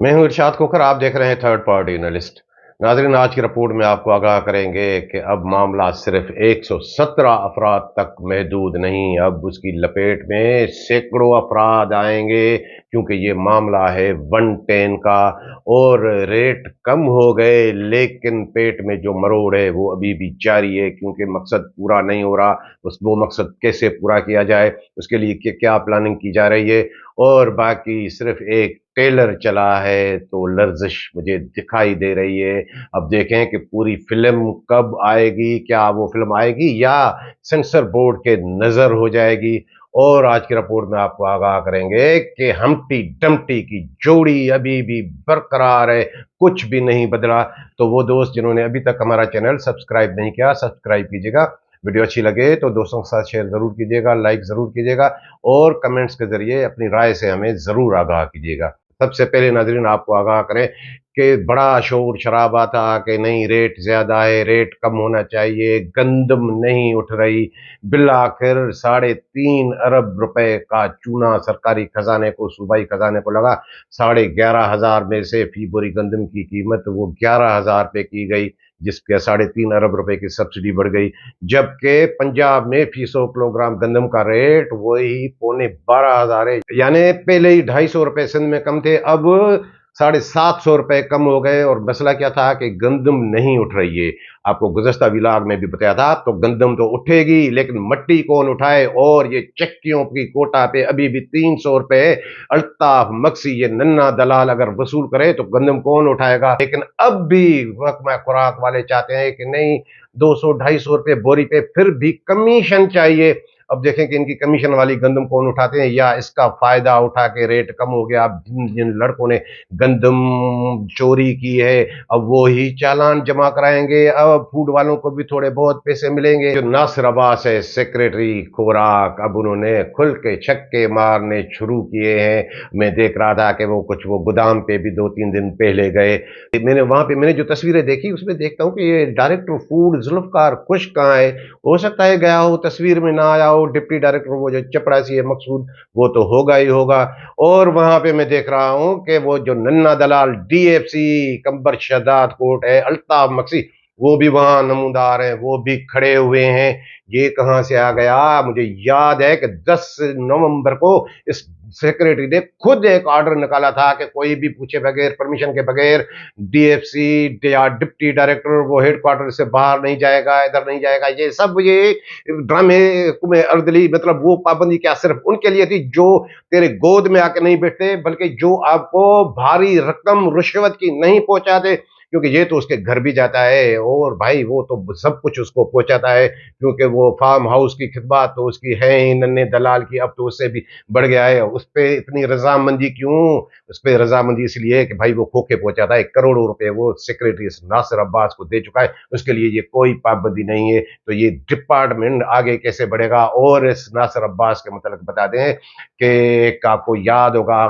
मैं हूं इरशाद खोखर। आप देख रहे हैं थर्ड पार्टी एनालिस्ट। नाज़रीन, आज की रिपोर्ट में आपको आगाह करेंगे कि अब मामला सिर्फ 117 अफराद तक महदूद नहीं, अब उसकी लपेट में सैकड़ों अफराद आएंगे, क्योंकि ये मामला है 110 का। और रेट कम हो गए, लेकिन पेट में जो मरोड़ है वो अभी भी जारी है, क्योंकि मकसद पूरा नहीं हो रहा। वो मकसद कैसे पूरा किया जाए, उसके लिए क्या प्लानिंग की जा रही है। और बाकी सिर्फ एक ट्रेलर चला है तो लर्जिश मुझे दिखाई दे रही है। अब देखें कि पूरी फिल्म कब आएगी, क्या वो फिल्म आएगी या सेंसर बोर्ड के नजर हो जाएगी। और आज की रिपोर्ट में आपको आगाह करेंगे कि हम्टी डम्टी की जोड़ी अभी भी बरकरार है, कुछ भी नहीं बदला। तो वो दोस्त जिन्होंने अभी तक हमारा चैनल सब्सक्राइब नहीं किया, सब्सक्राइब कीजिएगा। वीडियो अच्छी लगे तो दोस्तों के साथ शेयर जरूर कीजिएगा, लाइक जरूर कीजिएगा और कमेंट्स के जरिए अपनी राय से हमें जरूर आगाह कीजिएगा। सबसे पहले नाजरीन आपको आगाह करें कि बड़ा शोर शराबा था कि नहीं रेट ज्यादा है, रेट कम होना चाहिए, गंदम नहीं उठ रही। बिल आखिर 3.5 अरब रुपए का चूना सरकारी खजाने को, सूबाई खजाने को लगा। 11,500 में से फी बोरी गंदम की कीमत वो 11,000 पे की गई, जिसके 3.5 अरब रुपए की सब्सिडी बढ़ गई। जबकि पंजाब में फी 100 किलोग्राम गंदम का रेट वही 12,500 है। यानी पहले ही 250 रुपए सिंध में कम थे, अब 750 रुपए कम हो गए। और मसला क्या था कि गंदम नहीं उठ रही है। आपको गुज़श्ता विलाग में भी बताया था, तो गंदम तो उठेगी लेकिन मट्टी कौन उठाए। और ये चक्कियों की कोटा पे अभी भी 300 रुपए अल्ताफ मक्सी, ये नन्ना दलाल अगर वसूल करे तो गंदम कौन उठाएगा। लेकिन अब भी महकमा खुराक वाले चाहते हैं कि नहीं, 200-250 रुपए बोरी पे फिर भी कमीशन चाहिए। अब देखें कि इनकी कमीशन वाली गंदम कौन उठाते हैं, या इसका फायदा उठा के रेट कम हो गया। अब जिन जिन लड़कों ने गंदम चोरी की है, अब वो ही चालान जमा कराएंगे। अब फूड वालों को भी थोड़े बहुत पैसे मिलेंगे। जो नासिर अब्बास है, सेक्रेटरी खुराक, अब उन्होंने खुल के छक्के मारने शुरू किए हैं। मैं देख रहा था कि वो गोदाम पे भी 2-3 दिन पहले गए। मैंने जो तस्वीरें देखी उसमें देखता हूँ कि ये डायरेक्टर फूड जुल्फकार खुश कहाँ है। हो सकता है गया हो, तस्वीर में ना आया हो। डिप्टी डायरेक्टर वो जो चपरासी है मकसूद, वो तो होगा ही होगा। और वहां पे मैं देख रहा हूं कि वो जो नन्ना दलाल डीएफसी कंबर शहदाद कोर्ट है, अल्ताफ मक्सी, वो भी वहां नमूदार हैं, वो भी खड़े हुए हैं। ये कहां से आ गया। मुझे याद है कि 10 नवंबर को इस सेक्रेटरी ने खुद एक ऑर्डर निकाला था कि कोई भी पूछे बगैर, परमिशन के बगैर डीएफसी या डिप्टी डायरेक्टर वो हेडक्वार्टर से बाहर नहीं जाएगा, इधर नहीं जाएगा। ये ड्रामे में अर्दली, मतलब वो पाबंदी क्या सिर्फ उनके लिए थी जो तेरे गोद में आके नहीं बैठते, बल्कि जो आपको भारी रकम रिश्वत की नहीं पहुंचाते, क्योंकि ये तो उसके घर भी जाता है। और भाई वो तो सब कुछ उसको पहुंचाता है, क्योंकि वो फार्म हाउस की खिदमत तो उसकी है ही नन्हे दलाल की, अब तो उससे भी बढ़ गया है। उस पर इतनी रजामंदी क्यों? उस पर रजामंदी इसलिए कि भाई वो खोके पहुंचाता है। करोड़ों रुपए वो सेक्रेटरी नासिर अब्बास को दे चुका है, उसके लिए ये कोई पाबंदी नहीं है। तो ये डिपार्टमेंट आगे कैसे बढ़ेगा। और इस नासिर अब्बास के मतलब बता दें कि आपको याद होगा,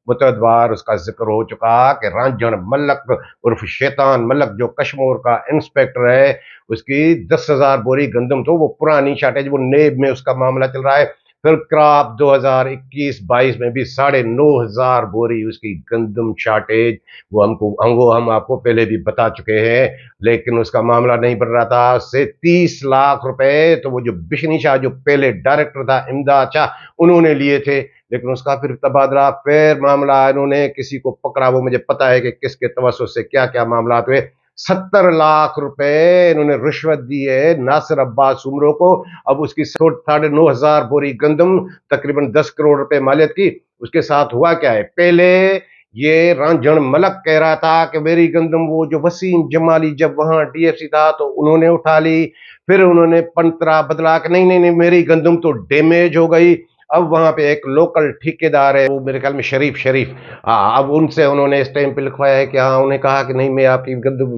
मुतद्वार उसका जिक्र हो चुका कि रांझण मलक उर्फ शैतान मलक, जो कश्मीर का इंस्पेक्टर है, उसकी 10,000 बोरी गंदम, तो वो पुरानी शार्टेज, वो नेब में उसका मामला चल रहा है। फिर क्रॉप 2021-22 में भी 9,500 बोरी उसकी गंदम शार्टेज, हम आपको पहले भी बता चुके हैं। लेकिन उसका मामला नहीं बढ़ रहा था। उससे 30 लाख रुपए तो वो जो बिशनी शाह, जो पहले डायरेक्टर था, इमदाद शाह, उन्होंने लिए थे। लेकिन उसका फिर तबादला, फिर मामला, इन्होंने किसी को पकड़ा, वो मुझे पता है कि किसके तवज्जुह से क्या क्या मामला हुए। 70 लाख रुपए इन्होंने रिश्वत दी है नासिर अब्बास उमरों को। अब उसकी 9,500 बोरी गंदम, तकरीबन 10 करोड़ रुपए मालियत की। उसके साथ हुआ क्या है, पहले ये रांझण मलक कह रहा था कि मेरी गंदम, वो जो वसीम जमाली जब वहां डीएफसी था तो उन्होंने उठा ली। फिर उन्होंने पंतरा बदला कि नहीं नहीं नहीं, मेरी गंदम तो डैमेज हो गई। अब वहां पे एक लोकल ठेकेदार है, वो मेरे ख्याल में शरीफ शरीफ, हाँ, अब उनसे उन्होंने इस टाइम पे लिखवाया है कि हाँ, उन्हें कहा कि नहीं, मैं आपकी गंदम,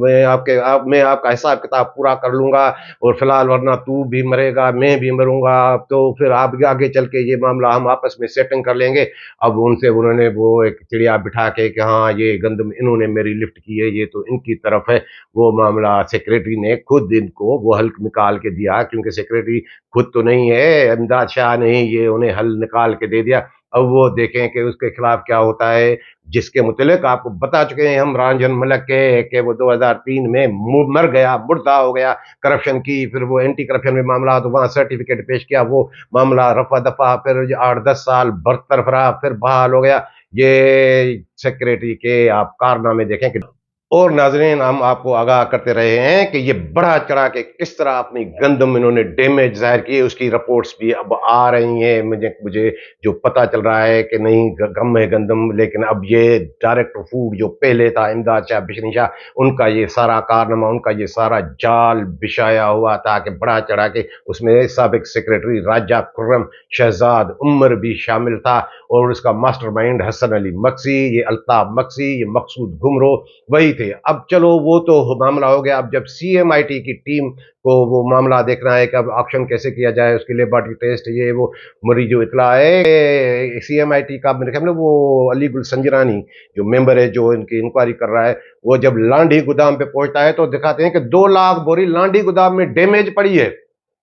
मैं आपका हिसाब किताब पूरा कर लूंगा, और फिलहाल वरना तू भी मरेगा, मैं भी मरूंगा, तो फिर आप आगे चल के ये मामला हम आपस में सेटिंग कर लेंगे। अब उनसे उन्होंने वो एक चिड़िया बिठा के कि हाँ, ये गंदम इन्होंने मेरी लिफ्ट की है, ये तो इनकी तरफ है। वो मामला सेक्रेटरी ने खुद इनको वो हल्क निकाल के दिया, क्योंकि सेक्रेटरी खुद तो नहीं है, इमदाद शाह ने ही ये उन्हें हल निकाल के दे दिया। अब वो देखें कि उसके खिलाफ क्या होता है, जिसके मुतलिक आपको बता चुके हैं हम रंजन मलक के कि वो 2003 में मर गया, मुर्दा हो गया करप्शन की, फिर वो एंटी करप्शन में मामला तो वहां सर्टिफिकेट पेश किया, वो मामला रफा दफा, फिर 8-10 साल बरतरफ रहा, फिर बहाल हो गया। ये सेक्रेटरी के आप कारनामे देखें कि और नाजरीन हम आपको आगाह करते रहे हैं कि ये बढ़ा चढ़ा के किस तरह अपनी गंदम इन्होंने डैमेज जाहिर की, उसकी रिपोर्ट्स भी अब आ रही हैं। मुझे मुझे जो पता चल रहा है कि नहीं गम है गंदम, लेकिन अब ये डायरेक्टर फूड जो पहले था इमदाद शाह बिशनी शाह, उनका ये सारा कारनामा, उनका ये सारा जाल बिछाया हुआ था कि बढ़ा चढ़ा के उसमें साबिक सेक्रेटरी राजा खुर्रम शहजाद उमर भी शामिल था, और उसका मास्टरमाइंड हसन अली मक्सी, ये अल्ताफ मक्सी, ये मकसूद गुमरो वही थे। अब चलो वो तो मामला हो गया। अब जब सीएमआईटी की टीम को वो मामला देखना है कि अब ऑक्शन कैसे किया जाए, उसके लेबॉर्टरी टेस्ट ये वो, मुझे जो इतला है सीएमआईटी का मेरे ख्याल में वो अली गुल संजरानी जो मेंबर है जो इनकी इंक्वायरी कर रहा है, वो जब लांडी गोदाम पे पहुंचता है तो दिखाते हैं कि 2 लाख बोरी लांडी गोदाम में डैमेज पड़ी है।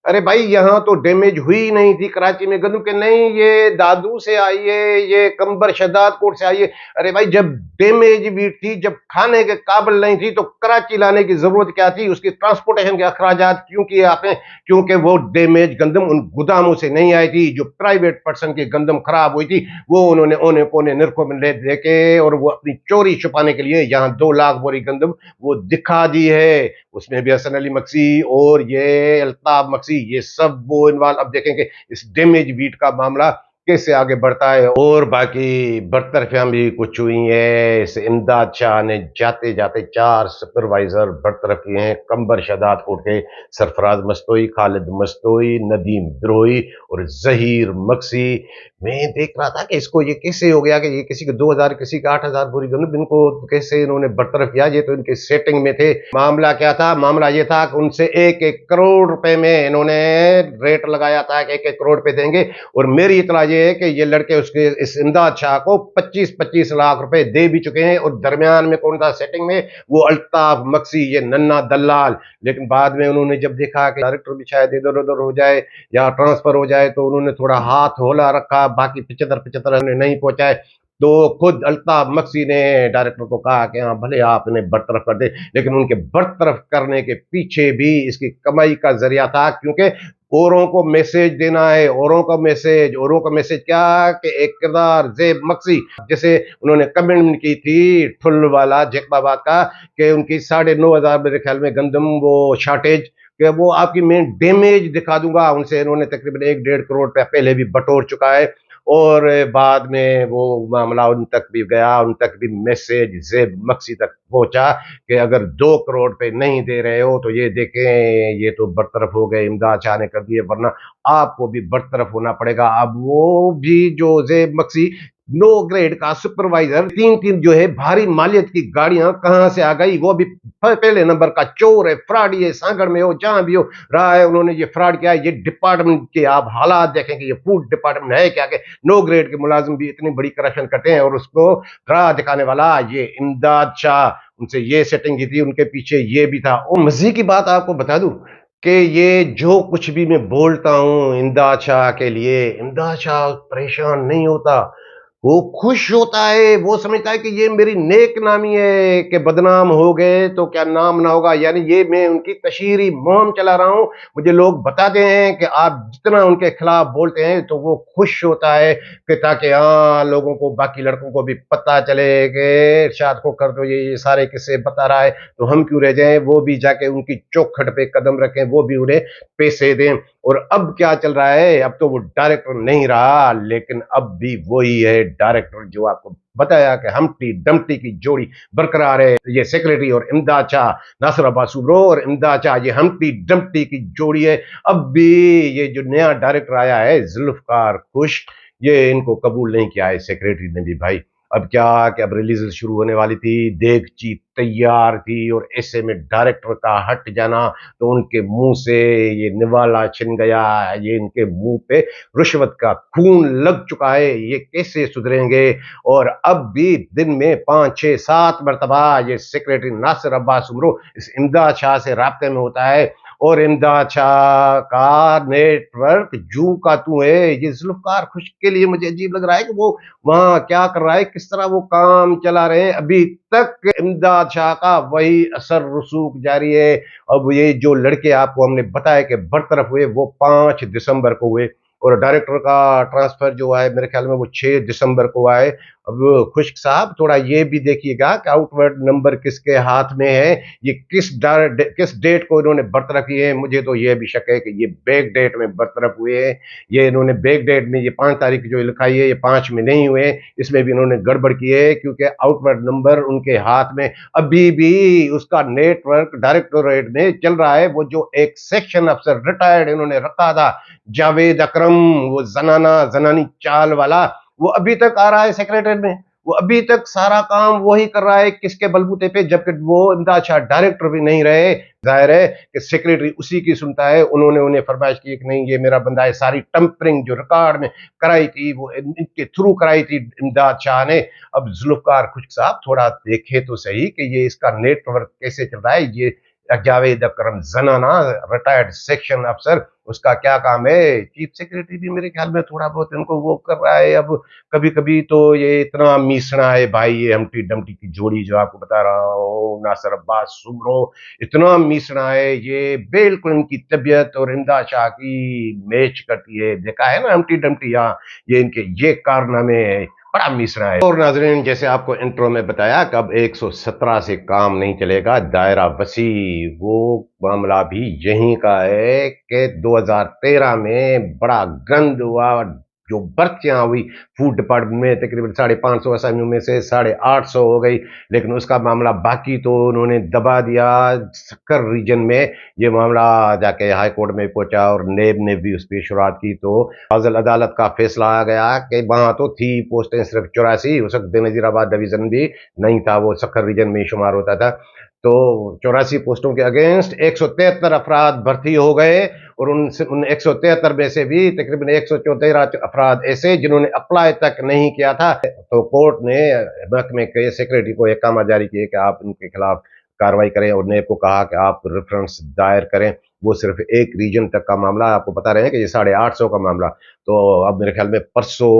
अरे भाई यहाँ तो डैमेज हुई नहीं थी कराची में गंदम के, नहीं ये दादू से आई है, ये कंबर शहदाद कोट से आई है। अरे भाई जब डैमेज भी थी, जब खाने के काबिल नहीं थी तो कराची लाने की जरूरत क्या थी, उसकी ट्रांसपोर्टेशन के अखराजात क्यों किए आपने? क्योंकि वो डैमेज गंदम उन गोदामों से नहीं आई थी, जो प्राइवेट पर्सन की गंदम खराब हुई थी वो उन्होंने ओने पोने निर्खों में ले देके और वो अपनी चोरी छुपाने के लिए यहाँ 2 लाख बोरी गंदम वो दिखा दी है। उसमें भी हसन अली मक्सी और ये अल्ताफ मक्सी ये सब वो इन्वॉल्व। अब देखेंगे इस डैमेज बीट का मामला कैसे आगे बढ़ता है। और बाकी बरतरफियां भी कुछ हुई है। इस इमदाद शाह ने जाते जाते 4 सुपरवाइजर बरतरफ किए हैं, कंबर शहदाद कोट के सरफराज मस्तोई, खालिद मस्तोई, नदीम बिरोई और जहीर मक्सी। मैं देख रहा था कि इसको ये कैसे हो गया कि ये किसी के 2000 किसी के 8000 पूरी गंदम, इनको कैसे इन्होंने बरतरफ किया? ये तो इनके सेटिंग में थे। मामला क्या था? मामला ये था कि उनसे 1-1 करोड़ रुपए में इन्होंने रेट लगाया था कि 1-1 करोड़ पे देंगे, और मेरी इतला ये है कि ये लड़के उसके इस इमदाद शाह को 25-25 लाख रुपए दे भी चुके हैं। और दरमियान में कौन था सेटिंग में? वो अल्ताफ मक्सी, ये नन्ना दलाल। लेकिन बाद में उन्होंने जब देखा कि डायरेक्टर भी शायद इधर उधर हो जाए या ट्रांसफर हो जाए तो उन्होंने थोड़ा हाथ होला रखा, बाकी 75-75 नहीं पहुंचाए। तो खुद अल्ताफ मक्सी ने डायरेक्टर को कहा कि हाँ भले आप इन्हें बरतरफ कर दे, लेकिन उनके बरतरफ करने के पीछे भी इसकी कमाई का जरिया था, क्योंकि औरों को मैसेज देना है। औरों का मैसेज क्या कि एक किरदार जेब मक्सी, जैसे उन्होंने कमेंट की थी ठुल वाला जैकबाबाद का कि उनकी 9,500 मेरे ख्याल में गंदम वो शॉर्टेज, कि वो आपकी मैं डैमेज दिखा दूंगा। उनसे इन्होंने तकरीबन 1-1.5 करोड़ रुपया पहले भी बटोर चुका है। और बाद में वो मामला उन तक भी गया, उन तक भी मैसेज जेब मक्सी तक पहुंचा कि अगर 2 करोड़ पे नहीं दे रहे हो तो ये देखें ये तो बरतरफ हो गए, इमदाद शाह ने कर दिए, वरना आपको भी बरतरफ होना पड़ेगा। अब वो भी जो जेब मक्सी नो ग्रेड का सुपरवाइजर, 3-3 जो है भारी मालियत की गाड़ियां कहां से आ गई, वो भी पहले नंबर का चोर है, फ्रॉड। ये सांगड़ में हो जहां भी हो रहा है, उन्होंने ये फ्रॉड किया है। ये डिपार्टमेंट के आप हालात देखेंगे, ये फूड डिपार्टमेंट है क्या कि नो ग्रेड के मुलाजिम भी इतनी बड़ी करप्शन करते हैं, और उसको राह दिखाने वाला ये इमदाद शाह, उनसे ये सेटिंग की थी, उनके पीछे ये भी था। और मजे की बात आपको बता दूं कि ये जो कुछ भी मैं बोलता हूं इमदाद शाह के लिए, इमदाद शाह परेशान नहीं होता, वो खुश होता है। वो समझता है कि ये मेरी नेक नामी है कि बदनाम हो गए तो क्या नाम ना होगा। यानी ये मैं उनकी तशहीरी मुहिम चला रहा हूं। मुझे लोग बताते हैं कि आप जितना उनके खिलाफ बोलते हैं तो वो खुश होता है कि ताकि हाँ लोगों को, बाकी लड़कों को भी पता चले कि इरशाद खोखर तो ये सारे किस्से बता रहा है, तो हम क्यों रह जाएं, वो भी जाके उनकी चौखट पे कदम रखें, वो भी उन्हें पैसे दें। और अब क्या चल रहा है? अब तो वो डायरेक्टर नहीं रहा, लेकिन अब भी वही है डायरेक्टर जो आपको बताया कि हम्टी डम्टी की जोड़ी बरकरार है। ये सेक्रेटरी और इमदाद शाह, नासिर अब्बास सुब्रो और इमदाद शाह, ये हम्टी डम्टी की जोड़ी है। अब भी ये जो नया डायरेक्टर आया है जुल्फकार खुश, ये इनको कबूल नहीं किया है सेक्रेटरी ने भी भाई। अब क्या कि अब रिलीज शुरू होने वाली थी, देगची तैयार थी और ऐसे में डायरेक्टर का हट जाना तो उनके मुंह से ये निवाला छिन गया, ये इनके मुंह पे रिश्वत का खून लग चुका है, ये कैसे सुधरेंगे। और अब भी दिन में 5 6 7 मरतबा ये सेक्रेटरी नासिर अब्बास उमरो इस इमदाद शाह से राब्ते में होता है और इमदाद शाह का नेटवर्क जू का तू है। ये जुल्फकार खुश्क के लिए मुझे अजीब लग रहा है कि वो वहां क्या कर रहा है, किस तरह वो काम चला रहे हैं। अभी तक इमदाद शाह का वही असर रसूख जारी है। अब ये जो लड़के आपको हमने बताया कि बरतरफ हुए वो 5 दिसंबर को हुए और डायरेक्टर का ट्रांसफर जो है मेरे ख्याल में वो 6 दिसंबर को आए। अब खुश्क साहब थोड़ा ये भी देखिएगा कि आउटवर्ड नंबर किसके हाथ में है, ये किस डेट को इन्होंने बरतरफ किए हैं। मुझे तो ये भी शक है कि ये बैक डेट में बरतरफ हुए हैं। ये इन्होंने बैक डेट में ये 5 तारीख जो लिखाई है ये 5 में नहीं हुए, इसमें भी इन्होंने गड़बड़ की है क्योंकि आउटवर्ड नंबर उनके हाथ में अभी भी उसका नेटवर्क डायरेक्टोरेट में चल रहा है। वो जो एक सेक्शन अफसर रिटायर्ड इन्होंने रखा था जावेद अकरम, वो जनानी चाल वाला, वो अभी तक आ रहा है सेक्रेटरीट में, वो अभी तक सारा काम वही कर रहा है। किसके बलबूते पे, जबकि वो इमदाद शाह डायरेक्टर भी नहीं रहे। जाहिर है कि सेक्रेटरी उसी की सुनता है। उन्होंने उन्हें फरमाइश की कि नहीं ये मेरा बंदा है। सारी टंपरिंग जो रिकॉर्ड में कराई थी वो इनके थ्रू कराई थी इमदाद शाह ने। अब जुल्फकार खुश्क साहब थोड़ा देखे तो सही कि ये इसका नेटवर्क कैसे चल रहा है। ये जावेद अकरम जनाना रिटायर्ड सेक्शन अफसर, उसका क्या काम है। चीफ सेक्रेटरी भी मेरे ख्याल में थोड़ा बहुत इनको वो कर रहा है। अब कभी कभी तो ये इतना मीसना है भाई, ये हम्टी डम्टी की जोड़ी जो आपको बता रहा हूँ नासिर अब्बास सुमरो, इतना मीसना है ये, बिल्कुल इनकी तबीयत और इमदाद शाह की मैच करती है। देखा है ना हम्टी डम्टी, यहाँ ये इनके ये कारनामे बड़ा मिसरा है। और नाजरीन जैसे आपको इंट्रो में बताया कि अब 117 से काम नहीं चलेगा, दायरा वसी, वो मामला भी यहीं का है कि 2013 में बड़ा गंद हुआ। जो भर्तियां हुई फूड डिपार्टमेंट में तकरीबन 550 असामियों में से 850 हो गई, लेकिन उसका मामला बाकी तो उन्होंने दबा दिया। सक्कर रीजन में ये मामला जाके हाई कोर्ट में पहुंचा और नेब ने भी उस पर शुरुआत की तो फाजिल अदालत का फैसला आ गया कि वहां तो थी पोस्टें सिर्फ 84, उस वक्त बेनजीराबाद डिवीजन भी नहीं था, वो सक्कर रीजन में ही शुमार होता था। तो 84 पोस्टों के अगेंस्ट 173 अफराद भर्ती हो गए और उन 173 में से भी तकरीबन 174 अफराद ऐसे जिन्होंने अप्लाई तक नहीं किया था। तो कोर्ट ने महकमे के सेक्रेटरी को एक काम जारी किए कि आप इनके खिलाफ कार्रवाई करें और नेब को कहा कि आप रेफरेंस दायर करें। वो सिर्फ एक रीजन तक का मामला, आपको बता रहे हैं कि ये 850 का मामला। तो अब मेरे ख्याल में परसों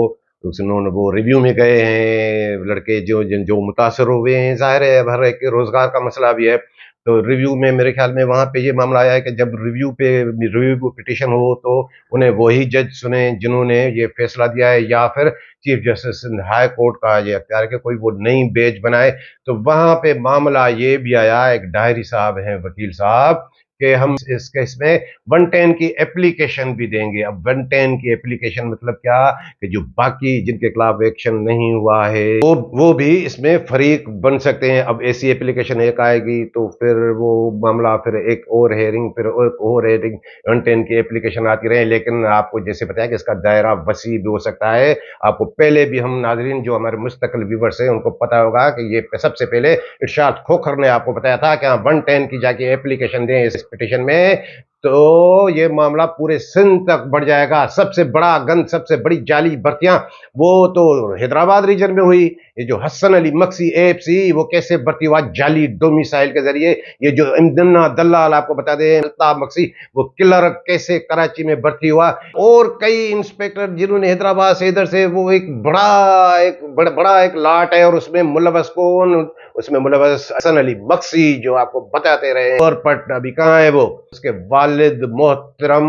उन्होंने वो रिव्यू में गए हैं लड़के जो मुतासर हुए हैं। जाहिर है हर एक रोजगार का मसला भी है, तो रिव्यू में मेरे ख्याल में वहां पे ये मामला आया है कि जब रिव्यू पिटीशन हो तो उन्हें वही जज सुने जिन्होंने ये फैसला दिया है, या फिर चीफ जस्टिस हाई कोर्ट का ये अख्तियार है कि कोई वो नई बेंच बनाए। तो वहां पे मामला ये भी आया, एक डायरी साहब हैं वकील साहब, कि हम इस केस में 110 की एप्लीकेशन भी देंगे। अब 110 की एप्लीकेशन मतलब क्या कि जो बाकी जिनके खिलाफ एक्शन नहीं हुआ है वो भी इसमें फरीक बन सकते हैं। अब ऐसी एप्लीकेशन एक आएगी तो फिर वो मामला, फिर एक और हेयरिंग, फिर एक और हेयरिंग, 110 की एप्लीकेशन आती रहे। लेकिन आपको जैसे बताया कि इसका दायरा वसी भी हो सकता है। आपको पहले भी हम नाजरीन जो हमारे मुस्तकिल व्यूवर्स हैं उनको पता होगा कि ये सबसे पहले इरशाद खोखर ने आपको बताया था कि 110 की जाके एप्लीकेशन दें इस पिटीशन में, तो ये मामला पूरे सिंध तक बढ़ जाएगा। सबसे बड़ा गंद, सबसे बड़ी जाली भर्तियां वो तो हैदराबाद रीजन में हुई। ये जो हसन अली मक्सी एफसी, वो कैसे भर्ती हुआ जाली डोमिसाइल के जरिए। ये जो इमदन्ना दलाल आपको बता दें अल्ताफ मक्सी, वो किलर कैसे कराची में भर्ती हुआ। और कई इंस्पेक्टर जिन्होंने हैदराबाद से इधर से, वो एक बड़ा एक लाट है और उसमें मुलवस कौन, उसमें मुलवस हसन अली मक्सी जो आपको बताते रहे। और पट अभी कहाँ है वो, उसके वालिद मोहतरम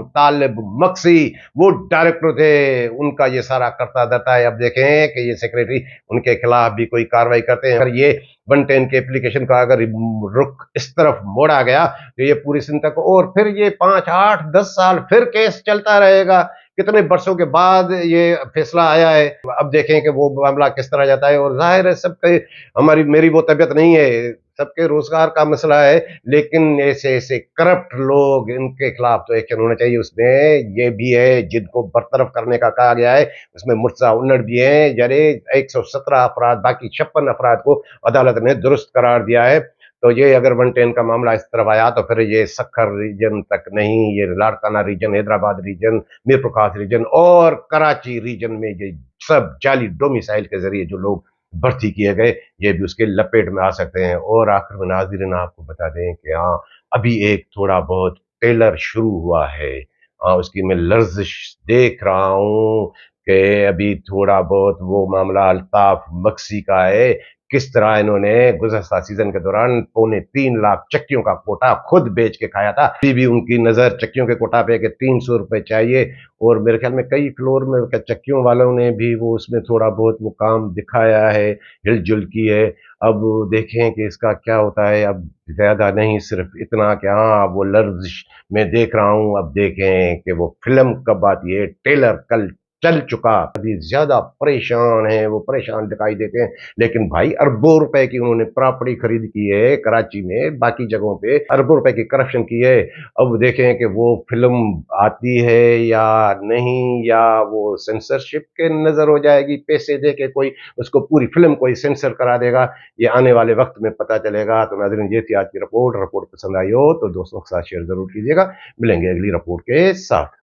तालिब मक्सी वो डायरेक्टर थे, उनका ये सारा करता धरता है। अब देखें कि ये सेक्रेटरी उनके खिलाफ भी कोई कार्रवाई करते हैं। अगर ये 110 के एप्लीकेशन का अगर रुख इस तरफ मोड़ा गया तो ये पूरी सिंध तक, और फिर ये 5 8 10 साल फिर केस चलता रहेगा। कितने बरसों के बाद ये फैसला आया है, अब देखें कि वो मामला किस तरह जाता है। और जाहिर है सब मेरी वो तबीयत नहीं है सबके रोजगार का मसला है, लेकिन ऐसे ऐसे करप्ट लोग, इनके खिलाफ तो एक्शन होना चाहिए। उसमें ये भी है जिनको बरतरफ करने का कहा गया है, उसमें मुर्तजा उन्नड़ भी हैं। जरे 117 अफराद, बाकी 56 अफराद को अदालत ने दुरुस्त करार दिया है। तो ये अगर 110 का मामला इस तरफ आया तो फिर ये सखर रीजन तक नहीं, ये लाड़काना रीजन, हैदराबाद रीजन, मीरपुर खास रीजन और कराची रीजन में ये सब जाली डोमिसाइल के जरिए जो लोग भर्ती किए गए, ये भी उसके लपेट में आ सकते हैं। और आखिर में नाज़रीन आपको बता दें कि हाँ, अभी एक थोड़ा बहुत टेलर शुरू हुआ है। उसकी मैं लर्जिश देख रहा हूँ कि अभी थोड़ा बहुत वो मामला अल्ताफ मक्सी का है। किस तरह इन्होंने गुज़श्ता सीजन के दौरान 3.25 लाख चक्कियों का कोटा खुद बेच के खाया था। अभी भी उनकी नज़र चक्कियों के कोटा पे कि 300 रुपए चाहिए। और मेरे ख्याल में कई फ्लोर में चक्कियों वालों ने भी वो उसमें थोड़ा बहुत वो काम दिखाया है, हिलजुल की है। अब देखें कि इसका क्या होता है। अब ज्यादा नहीं, सिर्फ इतना कि हाँ वो लफ्ज मैं देख रहा हूँ। अब देखें कि वो फिल्म कब आती है। टेलर कल चल चुका, अभी ज्यादा परेशान है, वो परेशान दिखाई देते हैं। लेकिन भाई अरबों रुपए की उन्होंने प्रॉपर्टी खरीद की है कराची में, बाकी जगहों पे अरबों रुपए की करप्शन की है। अब देखें कि वो फिल्म आती है या नहीं, या वो सेंसरशिप के नजर हो जाएगी, पैसे दे के कोई उसको पूरी फिल्म कोई सेंसर करा देगा। ये आने वाले वक्त में पता चलेगा। तो नाज़रीन, ये थी आज की रिपोर्ट। रिपोर्ट पसंद आई हो तो दोस्तों के साथ शेयर जरूर कीजिएगा। मिलेंगे अगली रिपोर्ट के साथ।